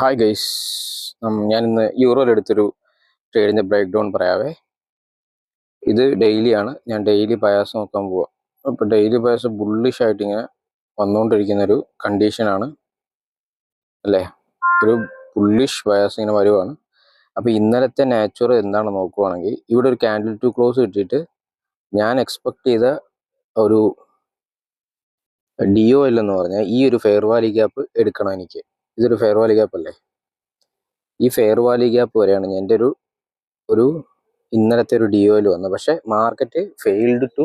Hi guys, ഞാൻ ഇന്ന് യൂറോയിലെടുത്തൊരു ട്രേഡിൻ്റെ break down പറയാവേ. ഇത് ഡെയിലിയാണ്, ഞാൻ ഡെയിലി ബയാസ് നോക്കാൻ പോവാം. അപ്പോൾ ഡെയിലി ബയാസ് ബുള്ളിഷ് ആയിട്ട് ഇങ്ങനെ വന്നുകൊണ്ടിരിക്കുന്നൊരു കണ്ടീഷനാണ് അല്ലേ, ഒരു ബുള്ളിഷ് ബയാസ് ഇങ്ങനെ വരുവാണ്. അപ്പോൾ ഇന്നലത്തെ നാച്ചുറൽ എന്താണെന്ന് നോക്കുവാണെങ്കിൽ ഇവിടെ ഒരു ക്യാൻഡിൽ ടു ക്ലോസ് കിട്ടിയിട്ട് ഞാൻ എക്സ്പെക്ട് ചെയ്ത ഒരു ഡിഒ എന്ന് പറഞ്ഞാൽ ഈ ഒരു ഫെയർ വാലി ഗ്യാപ്പ് എടുക്കണം എനിക്ക്. ഇതൊരു ഫെയർ വാലി ഗ്യാപ്പ് അല്ലേ, ഈ ഫെയർ വാലി ഗ്യാപ്പ് വരെയാണ് എൻ്റെ ഒരു ഇന്നലത്തെ ഒരു ഡിഒയിൽ വന്നത്. പക്ഷെ market failed to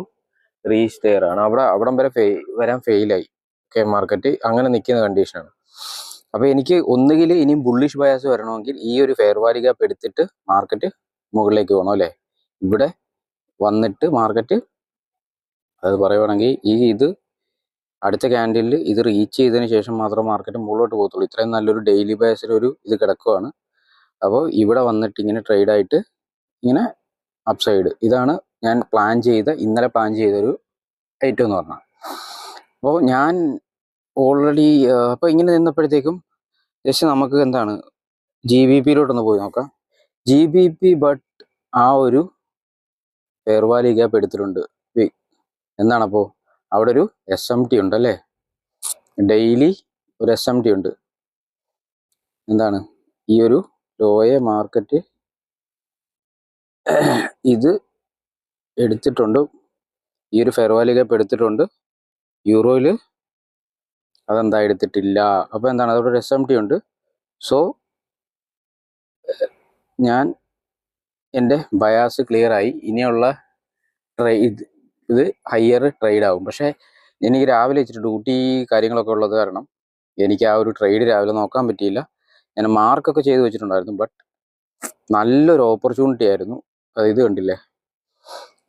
reach there ആണ്, അവിടം വരെ വരാൻ ഫെയിലായി. ഓക്കെ, മാർക്കറ്റ് അങ്ങനെ നിൽക്കുന്ന കണ്ടീഷനാണ്. അപ്പോൾ എനിക്ക് ഒന്നുകിൽ ഇനിയും ബുള്ളിഷ് ബയാസ് വരണമെങ്കിൽ ഈ ഒരു ഫെയർ വാലി ഗ്യാപ്പ് എടുത്തിട്ട് മാർക്കറ്റ് മുകളിലേക്ക് പോകണം അല്ലേ. ഇവിടെ വന്നിട്ട് മാർക്കറ്റ് അത് പറയുവാണെങ്കിൽ ഇത് അടുത്ത ക്യാൻഡിലിൽ ഇത് റീച്ച് ചെയ്തതിന് ശേഷം മാത്രം മാർക്കറ്റ് മുകളിലോട്ട് പോകത്തുള്ളൂ. ഇത്രയും നല്ലൊരു ഡെയിലി ബയാസിലൊരു ഇത് കിടക്കുവാണ്. അപ്പോൾ ഇവിടെ വന്നിട്ട് ഇങ്ങനെ ട്രേഡായിട്ട് ഇങ്ങനെ അപ്സൈഡ്, ഇതാണ് ഞാൻ ഇന്നലെ പ്ലാൻ ചെയ്തൊരു ഐറ്റം എന്ന് പറഞ്ഞാൽ. അപ്പോൾ ഞാൻ ഓൾറെഡി അപ്പോൾ ഇങ്ങനെ നിന്നപ്പോഴത്തേക്കും ജസ്റ്റ് നമുക്ക് എന്താണ് GBPയിലോട്ടൊന്ന് പോയി നോക്കാം. GBP ബട്ട് ആ ഒരു ഫെയർ വാലി ഗ്യാപ്പ് എടുത്തിട്ടുണ്ട്. എന്താണപ്പോൾ അവിടെ ഒരു SMT ഉണ്ട് അല്ലേ, ഡെയിലി ഒരു SMT ഉണ്ട്. എന്താണ് ഈ ഒരു ലോയെ മാർക്കറ്റ് ഇത് എടുത്തിട്ടുണ്ട്, ഈ ഒരു ഫെയർ വാലി ഗ്യാപ്പ് എടുത്തിട്ടുണ്ട്. യൂറോയിൽ അതെന്താ എടുത്തിട്ടില്ല. അപ്പോൾ എന്താണ് അതോടെ ഒരു SMT ഉണ്ട്. സോ ഞാൻ എൻ്റെ ബയാസ് ക്ലിയർ ആയി. ഇനിയുള്ള ഇത് ഹയർ ട്രേഡ് ആവും. പക്ഷേ എനിക്ക് രാവിലെ വെച്ചിട്ട് ഡ്യൂട്ടി കാര്യങ്ങളൊക്കെ ഉള്ളത് കാരണം എനിക്ക് ആ ഒരു ട്രേഡ് രാവിലെ നോക്കാൻ പറ്റിയില്ല. ഞാൻ മാർക്കൊക്കെ ചെയ്ത് വെച്ചിട്ടുണ്ടായിരുന്നു, ബട്ട് നല്ലൊരു ഓപ്പർച്യൂണിറ്റി ആയിരുന്നു. ഇത് കണ്ടില്ലേ,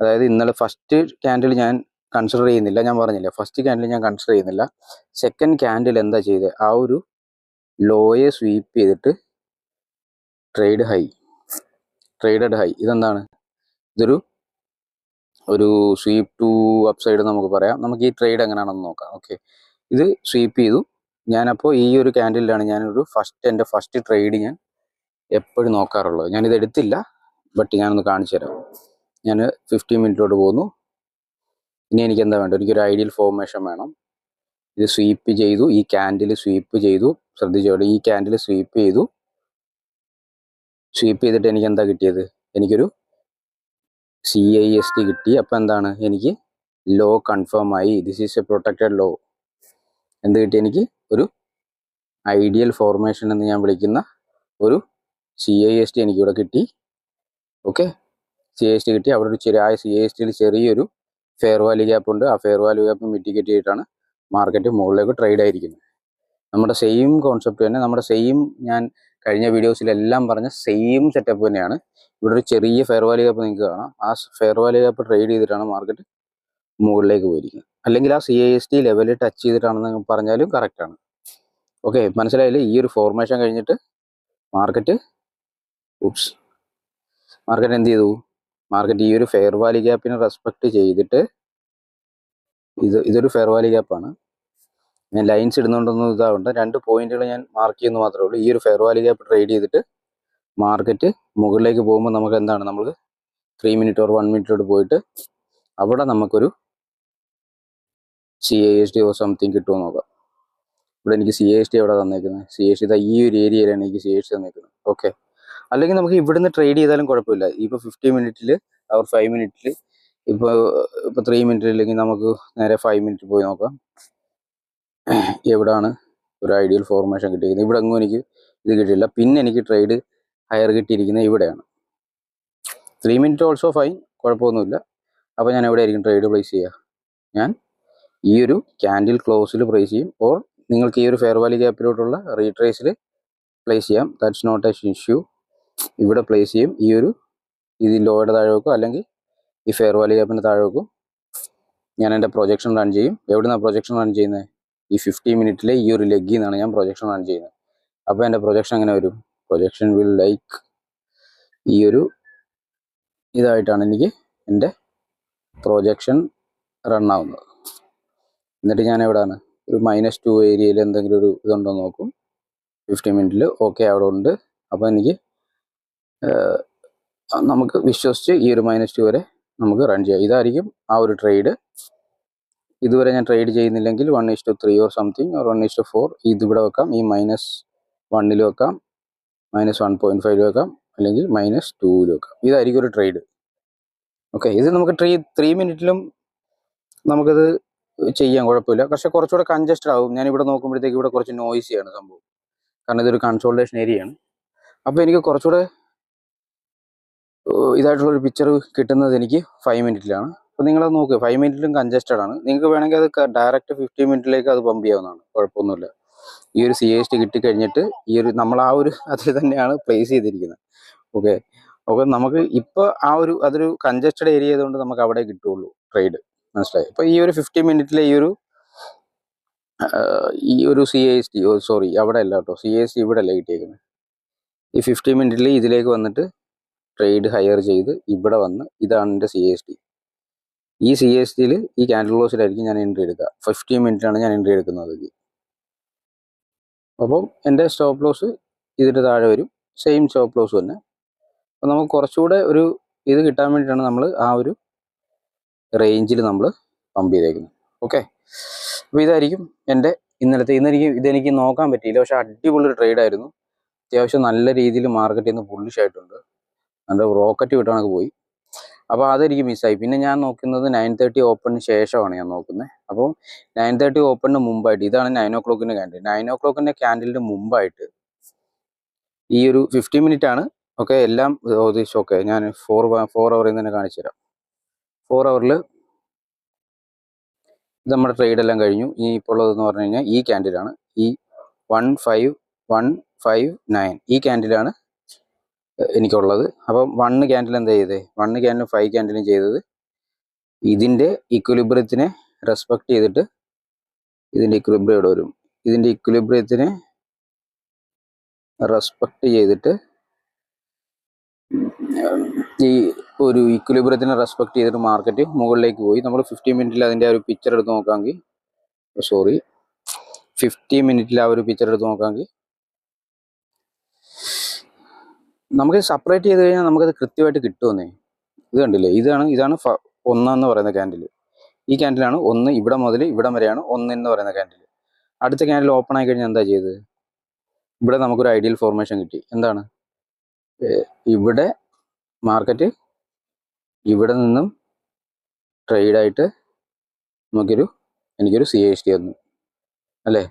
അതായത് ഇന്നലെ ഫസ്റ്റ് ക്യാൻഡിൽ ഞാൻ കൺസിഡർ ചെയ്യുന്നില്ല, ഞാൻ പറഞ്ഞില്ലേ ഫസ്റ്റ് ക്യാൻഡിൽ ഞാൻ കൺസിഡർ ചെയ്യുന്നില്ല. സെക്കൻഡ് ക്യാൻഡിൽ എന്താ ചെയ്തത്, ആ ഒരു ലോയെ സ്വീപ്പ് ചെയ്തിട്ട് ട്രേഡഡ് ഹൈ. ഇതെന്താണ്, ഒരു സ്വീപ്പ് ടു അപ്സൈഡ് നമുക്ക് പറയാം. നമുക്ക് ഈ ട്രേഡ് എങ്ങനെയാണെന്ന് നോക്കാം. ഓക്കെ, ഇത് സ്വീപ്പ് ചെയ്തു. ഞാനപ്പോൾ ഈ ഒരു ക്യാൻഡിലാണ് എൻ്റെ ഫസ്റ്റ് ട്രേഡ് ഞാൻ എപ്പോഴും നോക്കാറുള്ളത്. ഞാനിത് എടുത്തില്ല, ബട്ട് ഞാനൊന്ന് കാണിച്ചു തരാം. ഞാൻ 15 മിനിറ്റിലോട്ട് പോകുന്നു. ഇനി എനിക്ക് എന്താ വേണ്ടത്, എനിക്കൊരു ഐഡിയൽ ഫോർമേഷൻ വേണം. ഇത് സ്വീപ്പ് ചെയ്തു, ഈ ക്യാൻഡിൽ സ്വീപ്പ് ചെയ്തു. ശ്രദ്ധിച്ചോട്ടെ, ഈ ക്യാൻഡിൽ സ്വീപ്പ് ചെയ്തിട്ട് എനിക്ക് എന്താ കിട്ടിയത്, എനിക്കൊരു CIST കിട്ടി. അപ്പം എന്താണ്, എനിക്ക് ലോ കൺഫേം ആയി. This is a protected law. എന്ത് കിട്ടി, എനിക്ക് ഒരു ഐഡിയൽ ഫോർമേഷൻ എന്ന് ഞാൻ വിളിക്കുന്ന ഒരു CIST എനിക്കിവിടെ കിട്ടി. ഓക്കെ, CIST കിട്ടി. അവിടെ ഒരു CISTയിൽ ചെറിയൊരു ഫെയർ വാലി ഗ്യാപ്പ് ഉണ്ട്. ആ ഫെയർ വാലി ഗ്യാപ്പ് മിറ്റിഗേറ്റ് ചെയ്തിട്ടാണ് മാർക്കറ്റ് മുകളിലേക്ക് ട്രേഡ് ആയിരിക്കുന്നത്. നമ്മുടെ സെയിം കോൺസെപ്റ്റ് തന്നെ, ഞാൻ കഴിഞ്ഞ വീഡിയോസിലെല്ലാം പറഞ്ഞ സെയിം സെറ്റപ്പ് തന്നെയാണ്. ഇവിടെ ഒരു ചെറിയ ഫെയർ വാലി ഗ്യാപ്പ് നിങ്ങൾക്ക് കാണാം. ആ ഫെയർ വാലി ഗ്യാപ്പ് ട്രേഡ് ചെയ്തിട്ടാണ് മാർക്കറ്റ് മുകളിലേക്ക് പോയിരിക്കുന്നത്. അല്ലെങ്കിൽ ആ CIST ലെവലിൽ ടച്ച് ചെയ്തിട്ടാണെന്ന് പറഞ്ഞാലും കറക്റ്റാണ്. ഓക്കെ, മനസ്സിലായില്ലേ. ഈ ഒരു ഫോർമേഷൻ കഴിഞ്ഞിട്ട് മാർക്കറ്റ് എന്ത് ചെയ്തു, മാർക്കറ്റ് ഈ ഒരു ഫെയർ വാലി ഗ്യാപ്പിനെ റെസ്പെക്ട് ചെയ്തിട്ട് ഇതൊരു ഫെയർ വാലി ഗ്യാപ്പാണ്. ഞാൻ ലൈൻസ് ഇടുന്നുണ്ടൊന്നും ഇതാവുണ്ട്, 2 പോയിന്റുകൾ ഞാൻ മാർക്ക് ചെയ്യുന്നു മാത്രമേ ഉള്ളൂ. ഈ ഒരു ഫെയർ വാലി ഗ്യാപ്പ് ട്രേഡ് ചെയ്തിട്ട് മാർക്കറ്റ് മുകളിലേക്ക് പോകുമ്പോൾ നമുക്ക് എന്താണ്, നമ്മൾ 3 മിനിറ്റ് ഓർ 1 മിനിറ്റിലോട്ട് പോയിട്ട് അവിടെ നമുക്കൊരു CIST ഓർ സംതിങ് കിട്ടുമോ നോക്കാം. ഇവിടെ എനിക്ക് CIST എവിടെ തന്നേക്കുന്നത്, CIST ഈ ഒരു ഏരിയയിലാണ് എനിക്ക് CIST തന്നേക്കുന്നത്. ഓക്കെ, അല്ലെങ്കിൽ നമുക്ക് ഇവിടുന്ന് ട്രേഡ് ചെയ്താലും കുഴപ്പമില്ല. ഇപ്പോൾ 50 മിനിറ്റിൽ ഓർ 5 മിനിറ്റിൽ ഇപ്പോൾ 3 മിനിറ്റ് ഇല്ലെങ്കിൽ നമുക്ക് നേരെ 5 മിനിറ്റ് പോയി നോക്കാം. എവിടാണ് ഒരു ഐഡിയൽ ഫോർമേഷൻ കിട്ടിയിരിക്കുന്നത്. ഇവിടെ എങ്ങും എനിക്ക് ഇത് കിട്ടിയില്ല. പിന്നെ എനിക്ക് ട്രേഡ് ഹയർ കിട്ടിയിരിക്കുന്നത് ഇവിടെയാണ്. 3 മിനിറ്റ് ഓൾസോ ഫൈൻ, കുഴപ്പമൊന്നുമില്ല. അപ്പോൾ ഞാൻ എവിടെ ആയിരിക്കും ട്രേഡ് പ്ലേസ് ചെയ്യുക, ഞാൻ ഈ ഒരു ക്യാൻഡിൽ ക്ലോസിൽ പ്ലേസ് ചെയ്യും. ഓർ നിങ്ങൾക്ക് ഈ ഒരു ഫെയർ വാലി ഗ്യാപ്പിലോട്ടുള്ള റീട്രേസിൽ പ്ലേസ് ചെയ്യാം. That's not a issue. ഇവിടെ പ്ലേസ് ചെയ്യും. ഈ ഒരു ലോയുടെ താഴെ വെക്കും, അല്ലെങ്കിൽ ഈ ഫെയർ വാലി ഗ്യാപ്പിൻ്റെ താഴെ വെക്കും. ഞാൻ എൻ്റെ പ്രൊജക്ഷൻ റൺ ചെയ്യും. എവിടുന്നാണ് പ്രൊജക്ഷൻ റൺ ചെയ്യുന്നത്, ഈ 50 മിനിറ്റിലെ ഈ ഒരു ലെഗിൽ നിന്നാണ് ഞാൻ പ്രൊജക്ഷൻ റൺ ചെയ്യുന്നത്. അപ്പോൾ എൻ്റെ പ്രൊജക്ഷൻ എങ്ങനെ വരും, പ്രൊജക്ഷൻ വിൽ ലൈക്ക് ഈ ഒരു ഇതായിട്ടാണ് എനിക്ക് എൻ്റെ പ്രൊജക്ഷൻ റൺ ആവുന്നത്. എന്നിട്ട് ഞാൻ എവിടെയാണ്, ഒരു -2 ഏരിയയിൽ എന്തെങ്കിലും ഒരു ഇതുണ്ടോ നോക്കും. 15 മിനിറ്റിൽ ഓക്കെ അവിടെ ഉണ്ട്. അപ്പോൾ എനിക്ക് നമുക്ക് വിശ്വസിച്ച് ഈ ഒരു -2 വരെ നമുക്ക് റൺ ചെയ്യാം. ഇതായിരിക്കും ആ ഒരു ട്രേഡ്. ഇതുവരെ ഞാൻ ട്രേഡ് ചെയ്യുന്നില്ലെങ്കിൽ 1:3 ഓർ സംതിങ് ഓർ 1:4 ഇതിവിടെ വെക്കാം. ഈ -1 വെക്കാം, -1.5 വെക്കാം, അല്ലെങ്കിൽ -2 വെക്കാം. ഇതായിരിക്കും ഒരു ട്രേഡ്. ഓക്കെ, ഇത് നമുക്ക് 3 മിനിറ്റിലും നമുക്കത് ചെയ്യാൻ കുഴപ്പമില്ല. പക്ഷെ കുറച്ചുകൂടെ കൺജസ്റ്റഡ് ആവും. ഞാൻ ഇവിടെ നോക്കുമ്പോഴത്തേക്ക് ഇവിടെ കുറച്ച് നോയ്സിയാണ് സംഭവം, കാരണം ഇതൊരു കൺസോൾട്ടേഷൻ ഏരിയയാണ്. അപ്പോൾ എനിക്ക് കുറച്ചുകൂടെ ഇതായിട്ടുള്ളൊരു പിക്ചർ കിട്ടുന്നത് എനിക്ക് 5 മിനിറ്റിലാണ്. അപ്പോൾ നിങ്ങളത് നോക്കുക, 5 മിനിറ്റിലും കൺജസ്റ്റഡ് ആണ്. നിങ്ങൾക്ക് വേണമെങ്കിൽ അത് ഡയറക്റ്റ് 15 മിനിറ്റിലേക്ക് അത് പമ്പ് ചെയ്യാവുന്നതാണ്, കുഴപ്പമൊന്നുമില്ല. ഈ ഒരു CAST കിട്ടിക്കഴിഞ്ഞിട്ട് ഈ ഒരു നമ്മൾ ആ ഒരു അതിൽ തന്നെയാണ് പ്ലേസ് ചെയ്തിരിക്കുന്നത്. ഓക്കെ, അപ്പോൾ നമുക്ക് ഇപ്പോൾ അതൊരു കൺജസ്റ്റഡ് ഏരിയ ആയതുകൊണ്ട് നമുക്ക് അവിടെ കിട്ടുള്ളൂ ട്രേഡ്, മനസ്സിലായി. അപ്പോൾ ഈ ഒരു 15 മിനിറ്റിലെ ഈ ഒരു CAST സോറി അവിടെ അല്ല കേട്ടോ, CAST ഇവിടെ അല്ല കിട്ടിയേക്കുന്നത്. ഈ 15 മിനിറ്റിൽ ഇതിലേക്ക് വന്നിട്ട് ട്രേഡ് ഹയർ ചെയ്ത് ഇവിടെ വന്ന് ഇതാണ് എൻ്റെ CAST. ഈ CASTയിൽ ഈ ക്യാൻഡിൽ ക്ലോസിലായിരിക്കും ഞാൻ എൻട്രി എടുക്കുക. 15 മിനിറ്റാണ് ഞാൻ എൻട്രി എടുക്കുന്നത്. അപ്പം എൻ്റെ സ്റ്റോപ്പ് ലോസ് ഇതിൻ്റെ താഴെ വരും, സെയിം സ്റ്റോപ്പ് ലോസ് തന്നെ. അപ്പം നമുക്ക് കുറച്ചുകൂടെ ഒരു ഇത് കിട്ടാൻ വേണ്ടിയിട്ടാണ് നമ്മൾ ആ ഒരു റേഞ്ചിൽ നമ്മൾ പമ്പ് ചെയ്തേക്കുന്നത്. ഓക്കെ, അപ്പോൾ ഇതായിരിക്കും എൻ്റെ ഇതെനിക്ക് നോക്കാൻ പറ്റിയില്ല, പക്ഷെ അടിപൊളി ഒരു ട്രേഡ് ആയിരുന്നു. അത്യാവശ്യം നല്ല രീതിയിൽ മാർക്കറ്റിൽ നിന്ന് ബുള്ളിഷ് ആയിട്ടുണ്ട്, നല്ല റോക്കറ്റ് വിട്ടാണൊക്കെ പോയി. അപ്പോൾ അതെനിക്ക് മിസ്സായി. പിന്നെ ഞാൻ നോക്കുന്നത് 9:30 ഓപ്പണിന് ശേഷമാണ് ഞാൻ നോക്കുന്നത്. അപ്പോൾ 9:30 ഓപ്പണിന് മുമ്പായിട്ട്, ഇതാണ് 9 o'clock ക്യാൻഡിൽ. 9 o'clock ക്യാൻഡിലിന് മുമ്പായിട്ട് ഈ ഒരു 15 മിനിറ്റ് ആണ്. ഓക്കെ, എല്ലാം ഓക്കെ, ഞാൻ 4 അവറിൽ തന്നെ കാണിച്ചു തരാം. 4 അവറിൽ നമ്മുടെ ട്രേഡ് എല്ലാം കഴിഞ്ഞു. ഇനി ഇപ്പോൾ ഉള്ളതെന്ന് പറഞ്ഞു കഴിഞ്ഞാൽ ഈ ക്യാൻഡിലാണ്, ഈ 15159 ഈ ക്യാൻഡിലാണ് എനിക്കുള്ളത്. അപ്പം 1 ക്യാൻഡിൽ എന്താ ചെയ്തത്, 1 ക്യാൻഡിലും 5 ക്യാൻഡിലും ചെയ്തത് ഇതിൻ്റെ ഇക്വിലിബ്രിയത്തിനെ റെസ്പെക്ട് ചെയ്തിട്ട്, ഇതിൻ്റെ ഇക്വിലിബ്രിയം ഇവിടെ വരും, ഇതിൻ്റെ ഇക്വിലിബ്രിയത്തിനെ റെസ്പെക്ട് ചെയ്തിട്ട് ഈ ഒരു ഇക്വിലിബ്രിയത്തിനെ റെസ്പെക്ട് ചെയ്തിട്ട് മാർക്കറ്റ് മുകളിലേക്ക് പോയി. നമ്മൾ 15 മിനിറ്റിൽ അതിൻ്റെ ആ ഒരു പിക്ചർ എടുത്ത് നോക്കാമെങ്കിൽ 15 മിനിറ്റിൽ ആ ഒരു പിക്ചർ എടുത്ത് നോക്കാമെങ്കിൽ നമുക്ക് സെപ്പറേറ്റ് ചെയ്ത് കഴിഞ്ഞാൽ നമുക്കത് കൃത്യമായിട്ട് കിട്ടുമെന്നേ. ഇത് കണ്ടില്ലേ, ഇതാണ് 1 എന്ന് പറയുന്ന ക്യാൻഡിൽ. ഈ ക്യാൻഡിലാണ് 1, ഇവിടെ മുതൽ ഇവിടം വരെയാണ് 1 എന്ന് പറയുന്ന ക്യാൻഡിൽ. അടുത്ത ക്യാൻഡിൽ ഓപ്പൺ ആയി കഴിഞ്ഞാൽ എന്താ ചെയ്തത്, ഇവിടെ നമുക്കൊരു ഐഡിയൽ ഫോർമേഷൻ കിട്ടി. എന്താണ്, ഇവിടെ മാർക്കറ്റ് ഇവിടെ നിന്നും ട്രേഡായിട്ട് എനിക്കൊരു CAST തന്നു അല്ലേ,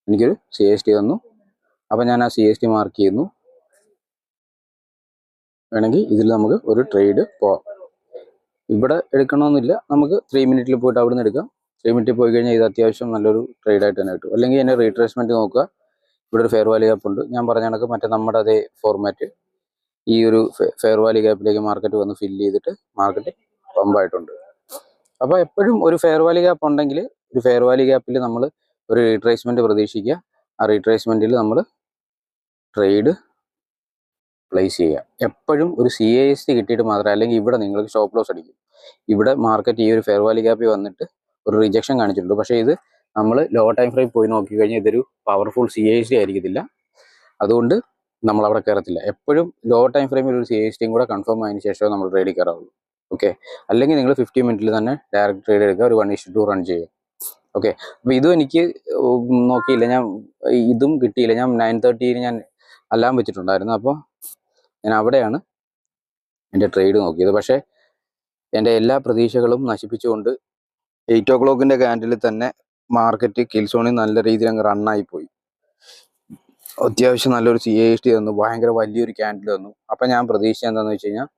എനിക്കൊരു CAST തന്നു. അപ്പം ഞാൻ ആ CAST മാർക്ക് ചെയ്യുന്നു. വേണമെങ്കിൽ ഇതിൽ നമുക്ക് ഒരു ട്രേഡ് പോവാം. ഇവിടെ എടുക്കണമെന്നില്ല, നമുക്ക് 3 മിനിറ്റിൽ പോയിട്ട് അവിടെ നിന്ന് എടുക്കാം. 3 മിനിറ്റിൽ പോയി കഴിഞ്ഞാൽ ഇത് അത്യാവശ്യം നല്ലൊരു ട്രേഡായിട്ട് തന്നെ കിട്ടും. അല്ലെങ്കിൽ എൻ്റെ റീട്രേസ്മെൻറ്റ് നോക്കുക, ഇവിടെ ഒരു ഫെയർ വാല്യൂ ഗ്യാപ്പ് ഉണ്ട്. ഞാൻ പറഞ്ഞ കണക്ക് മറ്റേ നമ്മുടെ അതേ ഫോർമാറ്റ്, ഈ ഒരു ഫെയർ വാല്യൂ ഗ്യാപ്പിലേക്ക് മാർക്കറ്റ് വന്ന് ഫില്ല് ചെയ്തിട്ട് മാർക്കറ്റ് പമ്പായിട്ടുണ്ട്. അപ്പോൾ എപ്പോഴും ഒരു ഫെയർ വാല്യൂ ഗ്യാപ്പ് ഉണ്ടെങ്കിൽ ഒരു ഫെയർ വാല്യൂ ഗ്യാപ്പിൽ നമ്മൾ ഒരു റീട്രേസ്മെൻറ്റ് പ്രതീക്ഷിക്കുക. ആ റീട്രേസ്മെൻറ്റിൽ നമ്മൾ ട്രേഡ് പ്ലേസ് ചെയ്യുക. എപ്പോഴും ഒരു CAST കിട്ടിയിട്ട് മാത്രമേ, അല്ലെങ്കിൽ ഇവിടെ നിങ്ങൾക്ക് സ്റ്റോപ്പ് ലോസ് അടിക്കും. ഇവിടെ മാർക്കറ്റ് ഈ ഒരു ഫെയർ വാല്യൂ ഗ്യാപ്പിൽ വന്നിട്ട് ഒരു റിജക്ഷൻ കാണിച്ചിട്ടുണ്ട്. പക്ഷേ ഇത് നമ്മൾ ലോ ടൈം ഫ്രെയിം പോയി നോക്കിക്കഴിഞ്ഞാൽ ഇതൊരു പവർഫുൾ CAST ആയിരിക്കത്തില്ല, അതുകൊണ്ട് നമ്മൾ അവിടെ കയറത്തില്ല. എപ്പോഴും ലോ ടൈം ഫ്രെയിമിൽ ഒരു CASTയും കൂടെ കൺഫേം ആയതിനു ശേഷമേ നമ്മൾ ട്രേഡിൽ കയറാവുള്ളൂ. ഓക്കെ, അല്ലെങ്കിൽ നിങ്ങൾ 15 മിനിറ്റിൽ തന്നെ ഡയറക്റ്റ് ട്രേഡ് എടുക്കുക, ഒരു 1:2 റൺ ചെയ്യുക. ഓക്കെ, അപ്പോൾ ഇതും എനിക്ക് നോക്കിയില്ല, ഞാൻ ഇതും കിട്ടിയില്ല. ഞാൻ 9:30 ഞാൻ അലാം വെച്ചിട്ടുണ്ടായിരുന്നു. അപ്പോൾ ഞാൻ അവിടെയാണ് എൻ്റെ ട്രേഡ് നോക്കിയത്. പക്ഷേ എൻ്റെ എല്ലാ പ്രതീക്ഷകളും നശിപ്പിച്ചുകൊണ്ട് 8 o'clock ക്യാൻഡിൽ തന്നെ മാർക്കറ്റ് കിൽ സോണിൽ നല്ല രീതിയിൽ അങ്ങ് റണ്ണായി പോയി. അത്യാവശ്യം നല്ലൊരു CAST തന്നു, ഭയങ്കര വലിയൊരു ക്യാൻഡിൽ തന്നു. അപ്പം ഞാൻ പ്രതീക്ഷിച്ച എന്താണെന്ന് വെച്ച് കഴിഞ്ഞാൽ,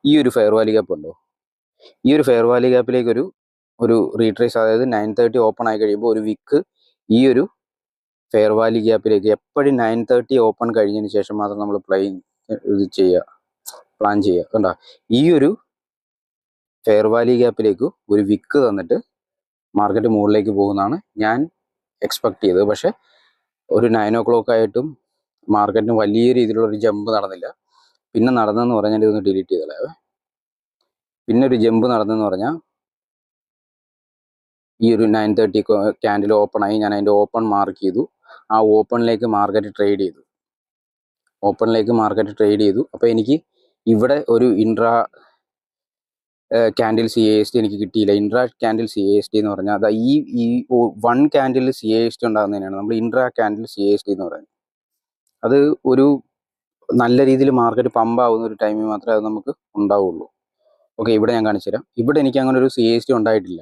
ഈ ഒരു ഫെയർ വാല്യൂ ഗ്യാപ്പ് ഉണ്ടോ, ഈ ഒരു ഫെയർ വാല്യൂ ഗ്യാപ്പിലേക്ക് ഒരു റീട്രേസ്, അതായത് 9:30 ഓപ്പൺ ആയി കഴിയുമ്പോൾ ഒരു വിക്ക് ഈ ഒരു ഫെയർ വാല്യൂ ഗ്യാപ്പിലേക്ക് എപ്പോഴും 9:30 ഓപ്പൺ കഴിഞ്ഞതിന് ശേഷം മാത്രം നമ്മൾ പ്ലാൻ ചെയ്യുക. കണ്ടോ, ഈ ഒരു ഫെയർ വാല്യൂ ഗ്യാപ്പിലേക്ക് ഒരു വിക്ക് തന്നിട്ട് മാർക്കറ്റ് മുകളിലേക്ക് പോകുന്നതാണ് ഞാൻ എക്സ്പെക്ട് ചെയ്തത്. പക്ഷേ ഒരു 9 o'clock ആയിട്ടും മാർക്കറ്റിന് വലിയ രീതിയിലുള്ളൊരു ജമ്പ് നടന്നില്ല. പിന്നെ നടന്നെന്ന് പറഞ്ഞാൽ ഇതൊന്ന് ഡിലീറ്റ് ചെയ്തോളാവേ. പിന്നെ ഒരു ജമ്പ് നടന്നെന്ന് പറഞ്ഞാൽ ഈ ഒരു 9:30 ക്യാൻഡിൽ ഓപ്പൺ ആയി, ഞാൻ അതിൻ്റെ ഓപ്പൺ മാർക്ക് ചെയ്തു. ആ ഓപ്പണിലേക്ക് മാർക്കറ്റ് ട്രേഡ് ചെയ്തു. അപ്പോൾ എനിക്ക് ഇവിടെ ഒരു ഇൻട്രാ ക്യാൻഡിൽ CAST എനിക്ക് കിട്ടിയില്ല. ഇൻട്രാ ക്യാൻഡിൽ CAST എന്ന് പറഞ്ഞാൽ അത് ഈ 1 ക്യാൻഡിൽ CAST ഉണ്ടാകുന്നതിനാണ് നമ്മൾ ഇൻട്രാ ക്യാൻഡിൽ CAST എന്ന് പറയുന്നത്. അത് ഒരു നല്ല രീതിയിൽ മാർക്കറ്റ് പമ്പ് ആവുന്ന ഒരു ടൈമിൽ മാത്രമേ അത് നമുക്ക് ഉണ്ടാവുള്ളൂ. ഓക്കെ, ഇവിടെ ഞാൻ കാണിച്ചു തരാം. ഇവിടെ എനിക്ക് അങ്ങനെ ഒരു CAST ഉണ്ടായിട്ടില്ല.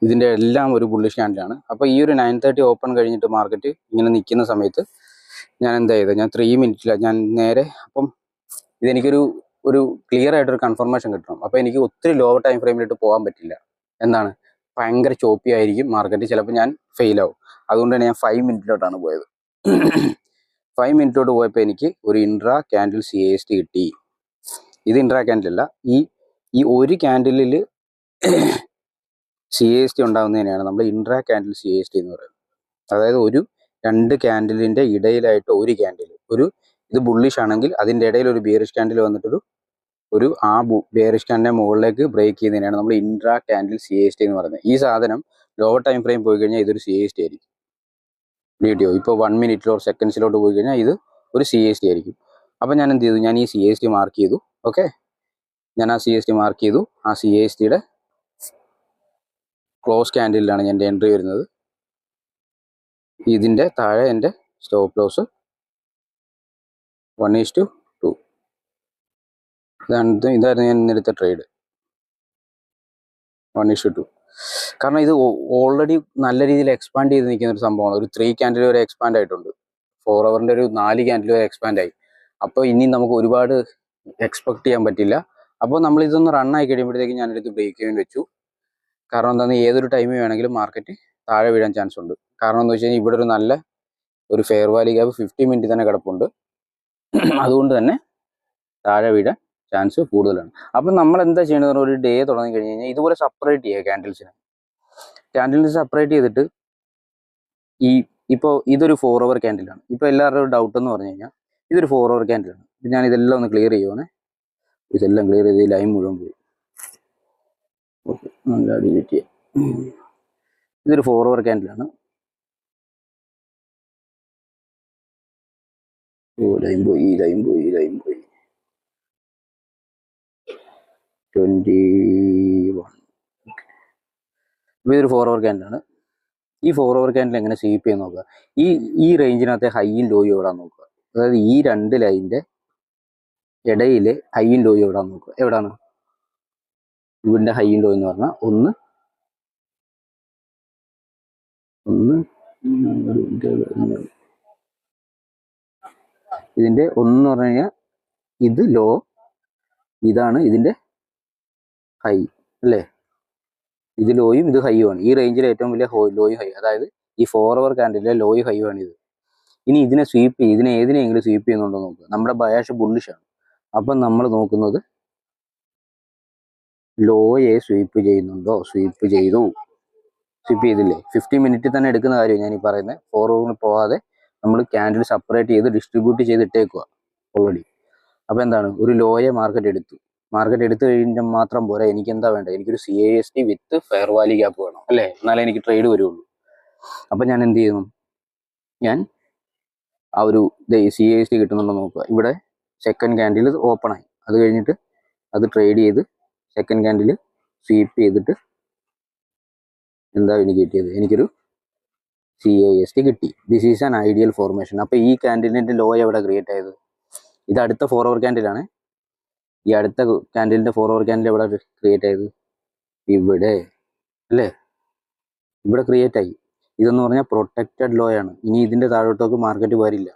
ഇതിൻ്റെ എല്ലാം ഒരു ബുള്ളിഷ് ക്യാൻഡിലാണ്. അപ്പോൾ ഈ ഒരു 9:30 ഓപ്പൺ കഴിഞ്ഞിട്ട് മാർക്കറ്റ് ഇങ്ങനെ നിൽക്കുന്ന സമയത്ത് ഞാൻ എന്താ ചെയ്തത്, ഞാൻ 3 മിനിറ്റിലാണ് ഞാൻ നേരെ, അപ്പം ഇതെനിക്കൊരു ക്ലിയർ ആയിട്ടൊരു കൺഫർമേഷൻ കിട്ടണം. അപ്പോൾ എനിക്ക് ഒത്തിരി ലോ ടൈം ഫ്രെയിമിലിട്ട് പോകാൻ പറ്റില്ല. എന്താണ്, ഭയങ്കര ചോപ്പി ആയിരിക്കും മാർക്കറ്റ്, ചിലപ്പോൾ ഞാൻ ഫെയിൽ ആവും. അതുകൊണ്ട് തന്നെ ഞാൻ 5 മിനിറ്റിലോട്ടാണ് പോയത്. 5 മിനിറ്റിലോട്ട് പോയപ്പോൾ എനിക്ക് ഒരു ഇൻട്രാ ക്യാൻഡിൽ CAST കിട്ടി. ഇത് ഇൻട്രാ ക്യാൻഡിൽ അല്ല, ഈ ഒരു ക്യാൻഡിലിൽ CAST ഉണ്ടാകുന്നതിനെയാണ് നമ്മൾ ഇൻട്രാ ക്യാൻഡിൽ CAST എന്ന് പറയുന്നത്. അതായത് ഒരു 2 ക്യാൻഡിലിൻ്റെ ഇടയിലായിട്ട് ഒരു ക്യാൻഡിൽ, ഇത് ബുള്ളിഷ് ആണെങ്കിൽ അതിൻ്റെ ഇടയിൽ ഒരു ബിയറിഷ് ക്യാൻഡിൽ വന്നിട്ടൊരു ആ ബിയറിഷ് ക്യാൻഡിലിനെ മുകളിലേക്ക് ബ്രേക്ക് ചെയ്യുന്നതിനാണ് നമ്മൾ ഇൻട്രാ ക്യാൻഡിൽ CAST എന്ന് പറയുന്നത്. ഈ സാധനം ലോവർ ടൈം ഫ്രെയിം പോയി കഴിഞ്ഞാൽ ഇതൊരു CAST ആയിരിക്കും. വീഡിയോ ഇപ്പോൾ 1 മിനിറ്റിലോ സെക്കൻഡ്സിലോട്ട് പോയി കഴിഞ്ഞാൽ ഇത് ഒരു CAST ആയിരിക്കും. അപ്പോൾ ഞാൻ എന്ത് ചെയ്തു, ഞാൻ ഈ CAST മാർക്ക് ചെയ്തു. ഓക്കെ, ഞാൻ ആ CAST മാർക്ക് ചെയ്തു. ആ CASTയുടെ ക്ലോസ് ക്യാൻഡിലാണ് എൻ്റെ എൻട്രി വരുന്നത്. ഇതിൻ്റെ താഴെ എൻ്റെ സ്റ്റോപ്പ് ലോസ് 1:2. ഇതായിരുന്നു ഞാൻ ഇന്നെടുത്ത ട്രേഡ്, 1:2. കാരണം ഇത് ഓൾറെഡി നല്ല രീതിയിൽ എക്സ്പാൻഡ് ചെയ്ത് നിൽക്കുന്ന ഒരു സംഭവമാണ്. ഒരു 3 ക്യാൻഡിൽ വരെ എക്സ്പാൻഡ് ആയിട്ടുണ്ട്. 4 ഹവറിൻ്റെ ഒരു 4 ക്യാൻഡിൽ വരെ എക്സ്പാൻഡ് ആയി. അപ്പോൾ ഇനി നമുക്ക് ഒരുപാട് എക്സ്പെക്ട് ചെയ്യാൻ പറ്റില്ല. അപ്പോൾ നമ്മൾ ഇതൊന്ന് റണ്ണായി കഴിയുമ്പോഴത്തേക്ക് ഞാനെടുത്ത് ബ്രേക്ക് ചെയ്യാൻ വെച്ചു. കാരണം എന്താണെന്ന്, ഏതൊരു ടൈമിൽ വേണമെങ്കിലും മാർക്കറ്റ് താഴെ വീഴാൻ ചാൻസ് ഉണ്ട്. കാരണം എന്ന് വെച്ച് കഴിഞ്ഞാൽ ഇവിടെ ഒരു നല്ല ഒരു ഫെയർ വാല്യൂ ഗ്യാപ്പ് 50 മിനിറ്റ് തന്നെ കിടപ്പുണ്ട്. അതുകൊണ്ട് തന്നെ താഴെ വീഴാൻ ചാൻസ് കൂടുതലാണ്. അപ്പം നമ്മൾ എന്താ ചെയ്യേണ്ടത്, ഒരു ഡേ തുടങ്ങി കഴിഞ്ഞ് കഴിഞ്ഞാൽ ഇതുപോലെ സെപ്പറേറ്റ് ചെയ്യുക. ക്യാൻഡിൽസ് സെപ്പറേറ്റ് ചെയ്തിട്ട് ഇപ്പോൾ ഇതൊരു 4 ഹവർ ക്യാൻഡിലാണ്. ഇപ്പോൾ എല്ലാവരുടെയും ഡൗട്ട് എന്ന് പറഞ്ഞു കഴിഞ്ഞാൽ ഇതൊരു 4 ഹവർ ക്യാൻഡിലാണ്. ഞാൻ ഇതെല്ലാം ഒന്ന് ക്ലിയർ ചെയ്യുവാണ്. ഇതെല്ലാം ക്ലിയർ ചെയ്ത് ലൈൻ മുഴുവൻ പോയി. ഓക്കെ, നല്ല ഡിലീറ്റ് ചെയ്യാം. ഇതൊരു 4 ഹവർ ക്യാൻഡിലാണ്. ലൈൻ പോയി 21. ഇതൊരു 4 ഹവർ ക്യാൻഡിലാണ്. ഈ 4 ഹവർ ക്യാൻഡിൽ എങ്ങനെ സ്വീപ്പ് ചെയ്യാൻ നോക്കുക. ഈ റേഞ്ചിനകത്തെ ഹൈയും ലോയും എവിടാൻ നോക്കുക. അതായത് ഈ 2 ലൈനിൻ്റെ ഇടയിൽ ഹൈയും ലോയും എവിടാൻ നോക്കുക. എവിടാണ് ഇവിടെ ഹൈയും ലോ എന്ന് പറഞ്ഞാൽ ഒന്ന് ഇതിൻ്റെ ഒന്ന് പറഞ്ഞു കഴിഞ്ഞാൽ ഇത് ലോ, ഇതാണ് ഇതിൻ്റെ ഹൈ അല്ലേ. ഇത് ലോയും ഇത് ഹൈയുമാണ്. ഈ റേഞ്ചിലെ ഏറ്റവും വലിയ ലോയും ഹൈ, അതായത് ഈ 4 ഹവർ ക്യാൻഡിലെ ലോയും ഹൈയുമാണ് ഇത്. ഇനി ഇതിനെ ഏതിനെങ്കിലും സ്വീപ്പ് ചെയ്യുന്നുണ്ടോ നോക്കുക. നമ്മുടെ ബയാഷ് ബുള്ളിഷാണ്. അപ്പം നമ്മൾ നോക്കുന്നത് ലോയെ സ്വീപ്പ് ചെയ്യുന്നുണ്ടോ. സ്വീപ്പ് ചെയ്തില്ലേ. 50 മിനിറ്റിൽ തന്നെ എടുക്കുന്ന കാര്യം ഞാൻ ഈ പറയുന്നത്. 4 ഹവറിൽ പോകാതെ നമ്മൾ ക്യാൻഡിൽ സെപ്പറേറ്റ് ചെയ്ത് ഡിസ്ട്രിബ്യൂട്ട് ചെയ്തിട്ടേക്കുക ഓൾറെഡി. അപ്പോൾ എന്താണ്, ഒരു ലോയെ മാർക്കറ്റ് എടുത്തു കഴിഞ്ഞാൽ മാത്രം പോരാ. എനിക്ക് എന്താ വേണ്ടത്, എനിക്കൊരു CAST വിത്ത് ഫെയർ വാല്യൂ ഗ്യാപ്പ് വേണം അല്ലേ, എന്നാലേ എനിക്ക് ട്രേഡ് വരുള്ളൂ. അപ്പം ഞാൻ എന്ത് ചെയ്യുന്നു, ഞാൻ ആ ഒരു CAST കിട്ടുന്നുണ്ടോ നോക്കുക. ഇവിടെ സെക്കൻഡ് ക്യാൻഡിൽ ഓപ്പണായി, അത് കഴിഞ്ഞിട്ട് അത് ട്രേഡ് ചെയ്ത് സെക്കൻഡ് ക്യാൻഡിൽ സ്വീപ്പ് ചെയ്തിട്ട് എന്താ എനിക്ക് കിട്ടിയത്, എനിക്കൊരു CAST കിട്ടി. This is an ideal formation. അപ്പോൾ ഈ ക്യാൻഡിലിൻ്റെ ലോ എവിടെ ക്രിയേറ്റ് ആയത്, ഇത് അടുത്ത 4 ഹവർ ക്യാൻഡിലാണ്. ഈ അടുത്ത ക്യാൻഡിലിൻ്റെ 4 ഹവർ ക്യാൻഡിൽ എവിടെ ക്രിയേറ്റ് ആയത്, ഇവിടെ അല്ലേ, ഇവിടെ ക്രിയേറ്റ് ആയി. ഇതെന്ന് പറഞ്ഞാൽ പ്രൊട്ടക്റ്റഡ് ലോ ആണ്. ഇനി ഇതിൻ്റെ താഴോട്ടേക്ക് മാർക്കറ്റ് വരില്ല.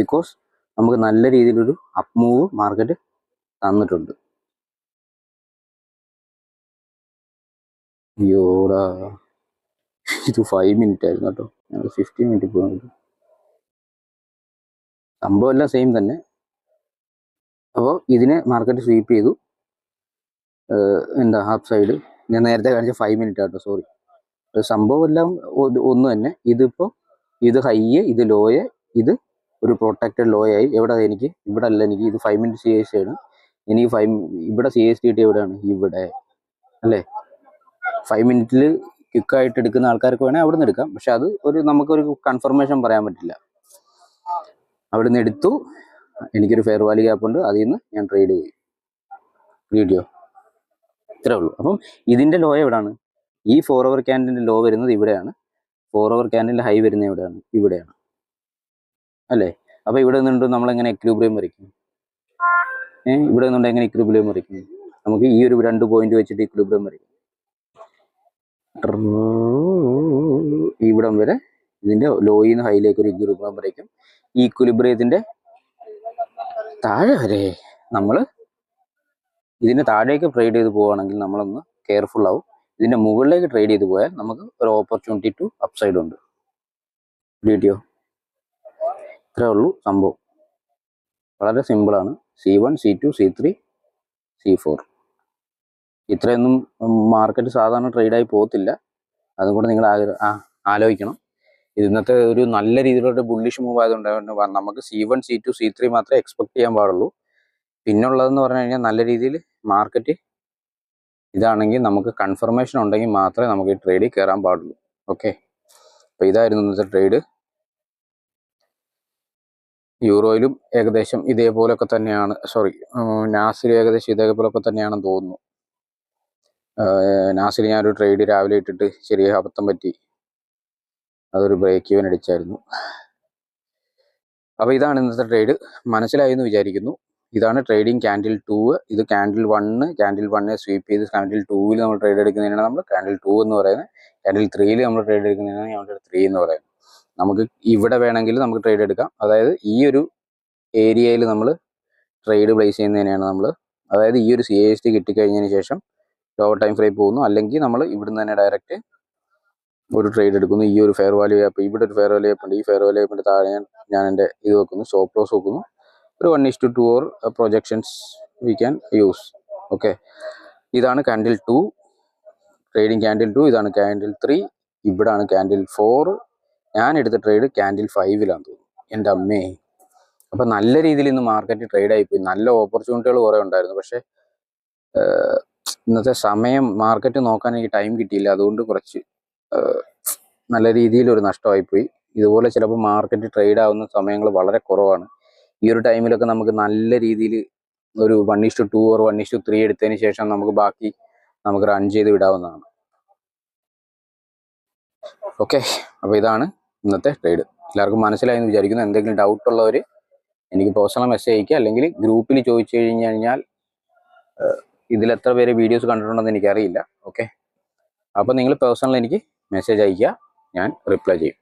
ബിക്കോസ് നമുക്ക് നല്ല രീതിയിലൊരു അപ്പ് മൂവ് മാർക്കറ്റ് തന്നിട്ടുണ്ട്. അയ്യോടാ, ഇത് 5 മിനിറ്റ് ആയിരുന്നു കേട്ടോ. ഞങ്ങൾ 50 മിനിറ്റ് പോകുന്നത്. സംഭവം എല്ലാം സെയിം തന്നെ. അപ്പോൾ ഇതിനെ മാർക്കറ്റ് സ്വീപ്പ് ചെയ്തു. എന്താ ഹാഫ് സൈഡ് ഞാൻ നേരത്തെ കാണിച്ച 5 മിനിറ്റ് ആട്ടോ, സോറി. സംഭവം എല്ലാം ഒന്ന് തന്നെ. ഇത് ഹൈയെ, ഇത് ലോയെ, ഇത് ഒരു പ്രൊട്ടക്റ്റഡ് ലോയായി. എവിടെ എനിക്ക്, ഇവിടെ അല്ല, എനിക്ക് ഇത് 5 മിനിറ്റ് CAST ആണ്. എനിക്ക് ഇവിടെ CAST കിട്ടിയ എവിടെയാണ്, ഇവിടെ അല്ലേ. 5 മിനിറ്റിൽ ക്വിക്കായിട്ട് എടുക്കുന്ന ആൾക്കാർക്ക് വേണേൽ അവിടെ നിന്ന് എടുക്കാം. പക്ഷെ അത് നമുക്കൊരു കൺഫർമേഷൻ പറയാൻ പറ്റില്ല. അവിടെ നിന്ന് എടുത്തു, എനിക്കൊരു ഫെയർ വാല്യൂ ഗ്യാപ്പ് ഉണ്ട്, അതിൽ നിന്ന് ഞാൻ ട്രേഡ് ചെയ്യും. വീഡിയോ ഇത്രേ ഉള്ളൂ. അപ്പം ഇതിൻ്റെ ലോ എവിടെയാണ്? ഈ 4 hour ക്യാൻഡിലിൻ്റെ ലോ വരുന്നത് ഇവിടെയാണ്. 4 hour ക്യാൻഡിലിൻ്റെ ഹൈ വരുന്നത് എവിടെയാണ്? ഇവിടെയാണ് അല്ലേ? അപ്പോൾ ഇവിടെ നിന്നുകൊണ്ട് നമ്മളെങ്ങനെ എക്വിലിബ്രിയം വരയ്ക്കും? ഇവിടെ നിന്നുകൊണ്ട് എങ്ങനെ ഇക്വിലിബ്രിയം വരയ്ക്കും? നമുക്ക് ഈ ഒരു 2 പോയിന്റ് വെച്ചിട്ട് ഇക്വിലിബ്രിയം വരയ്ക്കും. ഇവിടം വരെ ഇതിൻ്റെ ലോയിൽ നിന്ന് ഹൈയിലേക്ക് ഒരു ഇക്വിലിബ്രിയം വരയ്ക്കും. ഈ ഇക്വിലിബ്രിയത്തിൻ്റെ താഴെ വരെ നമ്മൾ ഇതിൻ്റെ താഴേക്ക് ട്രേഡ് ചെയ്ത് പോവുകയാണെങ്കിൽ നമ്മളൊന്ന് കെയർഫുൾ ആവും. ഇതിൻ്റെ മുകളിലേക്ക് ട്രേഡ് ചെയ്ത് പോയാൽ നമുക്ക് ഒരു ഓപ്പർച്യൂണിറ്റി ടു അപ്സൈഡ് ഉണ്ട്. വീഡിയോ ഇത്രേ ഉള്ളൂ സംഭവം. വളരെ സിമ്പിളാണ്. C1, C2, C3, C4 ഇത്രയൊന്നും മാർക്കറ്റ് സാധാരണ ട്രേഡായി പോകത്തില്ല. അതും കൂടെ നിങ്ങൾ ആലോചിക്കണം. ഇന്നത്തെ ഒരു നല്ല രീതിയിലുള്ള ബുള്ളിഷ് മൂവ് ആയതുകൊണ്ട് നമുക്ക് C1, C2, C3 മാത്രമേ എക്സ്പെക്ട് ചെയ്യാൻ പാടുള്ളൂ. പിന്നുള്ളതെന്ന് പറഞ്ഞു കഴിഞ്ഞാൽ നല്ല രീതിയിൽ മാർക്കറ്റ് ഇതാണെങ്കിൽ നമുക്ക് കൺഫർമേഷൻ ഉണ്ടെങ്കിൽ മാത്രമേ നമുക്ക് ഈ ട്രേഡിൽ കയറാൻ പാടുള്ളൂ. ഓക്കെ, അപ്പോൾ ഇതായിരുന്നു ഇന്നത്തെ ട്രേഡ്. യൂറോയിലും ഏകദേശം ഇതേപോലൊക്കെ തന്നെയാണ്. നാസിൽ ഏകദേശം ഇതേപോലൊക്കെ തന്നെയാണെന്ന് തോന്നുന്നു. നാസിൽ ഞാനൊരു ട്രേഡ് രാവിലെ ഇട്ടിട്ട് ചെറിയ അബദ്ധം പറ്റി, അതൊരു ബ്രേക്ക് ഈവൻ അടിച്ചായിരുന്നു. അപ്പോൾ ഇതാണ് ഇന്നത്തെ ട്രേഡ്. മനസ്സിലായി എന്ന് വിചാരിക്കുന്നു. ഇതാണ് ട്രേഡിങ് ക്യാൻഡിൽ 2. ഇത് ക്യാൻഡിൽ 1 സ്വീപ്പ് ചെയ്ത് ക്യാൻഡിൽ 2 നമ്മൾ ട്രേഡ് എടുക്കുന്നതിനാണ് നമ്മൾ ക്യാൻഡിൽ 2 എന്ന് പറയുന്നത്. ക്യാൻഡിൽ 3 നമ്മൾ ട്രേഡ് എടുക്കുന്നതിനാണ് ഞങ്ങളുടെ 3 എന്ന് പറയുന്നത്. നമുക്ക് ഇവിടെ വേണമെങ്കിൽ നമുക്ക് ട്രേഡ് എടുക്കാം. അതായത് ഈ ഒരു ഏരിയയിൽ നമ്മൾ ട്രേഡ് പ്ലേസ് ചെയ്യുന്നതിനാണ് നമ്മൾ, അതായത് ഈ ഒരു CAST കിട്ടിക്കഴിഞ്ഞതിന് ശേഷം ലോവർ ടൈം ഫ്രെയിം പോകുന്നു, അല്ലെങ്കിൽ നമ്മൾ ഇവിടുന്ന് തന്നെ ഡയറക്റ്റ് ഒരു ട്രേഡ് എടുക്കുന്നു. ഈ ഒരു ഫെയർ വാല്യൂ ഗ്യാപ്പ്, ഇവിടെ ഒരു ഫെയർ വാല്യൂ ഗ്യാപ്പ് ഉണ്ട്, ഈ ഫെയർ വാല്യൂ ഗ്യാപ്പിൻ്റെ താഴെ ഞാൻ എൻ്റെ ഇത് വെക്കുന്നു, സ്റ്റോപ്പ് ലോസ് വെക്കുന്നു. ഒരു 1:2 or projections we can use. Okay, ഇതാണ് ക്യാൻഡിൽ 2, ട്രേഡിങ് ക്യാൻഡിൽ 2. ഇതാണ് ക്യാൻഡിൽ 3. ഇവിടാണ് ക്യാൻഡിൽ 4. ഞാൻ എടുത്ത ട്രേഡ് ക്യാൻഡിൽ 5-ലാണ് തോന്നുന്നു. എൻ്റെ അമ്മേ. അപ്പം നല്ല രീതിയിൽ ഇന്ന് മാർക്കറ്റ് ട്രേഡ് ആയിപ്പോയി. നല്ല ഓപ്പർച്യൂണിറ്റികൾ കുറേ ഉണ്ടായിരുന്നു. പക്ഷേ ഇന്നത്തെ സമയം മാർക്കറ്റ് നോക്കാൻ എനിക്ക് ടൈം കിട്ടിയില്ല. അതുകൊണ്ട് കുറച്ച് നല്ല രീതിയിലൊരു നഷ്ടമായിപ്പോയി. ഇതുപോലെ ചിലപ്പോൾ മാർക്കറ്റ് ട്രേഡ് ആവുന്ന സമയങ്ങൾ വളരെ കുറവാണ്. ഈ ഒരു ടൈമിലൊക്കെ നമുക്ക് നല്ല രീതിയിൽ ഒരു 1:2 or 1:3 എടുത്തതിന് ശേഷം നമുക്ക് റൺ ചെയ്ത് വിടാവുന്നതാണ്. ഓക്കെ, അപ്പോൾ ഇതാണ് ഇന്നത്തെ ട്രേഡ്. എല്ലാവർക്കും മനസ്സിലായെന്ന് വിചാരിക്കുന്നു. എന്തെങ്കിലും ഡൗട്ട് ഉള്ളവർ എനിക്ക് പേഴ്സണൽ മെസ്സേജ് അയക്കുക, അല്ലെങ്കിൽ ഗ്രൂപ്പിൽ ചോദിച്ചു കഴിഞ്ഞാൽ ഇതിലെത്ര പേര് വീഡിയോസ് കണ്ടിട്ടുണ്ടെന്ന് എനിക്കറിയില്ല. ഓക്കെ, അപ്പോൾ നിങ്ങൾ പേഴ്സണൽ എനിക്ക് മെസ്സേജ് അയക്കുക, ഞാൻ റിപ്ലൈ ചെയ്യും.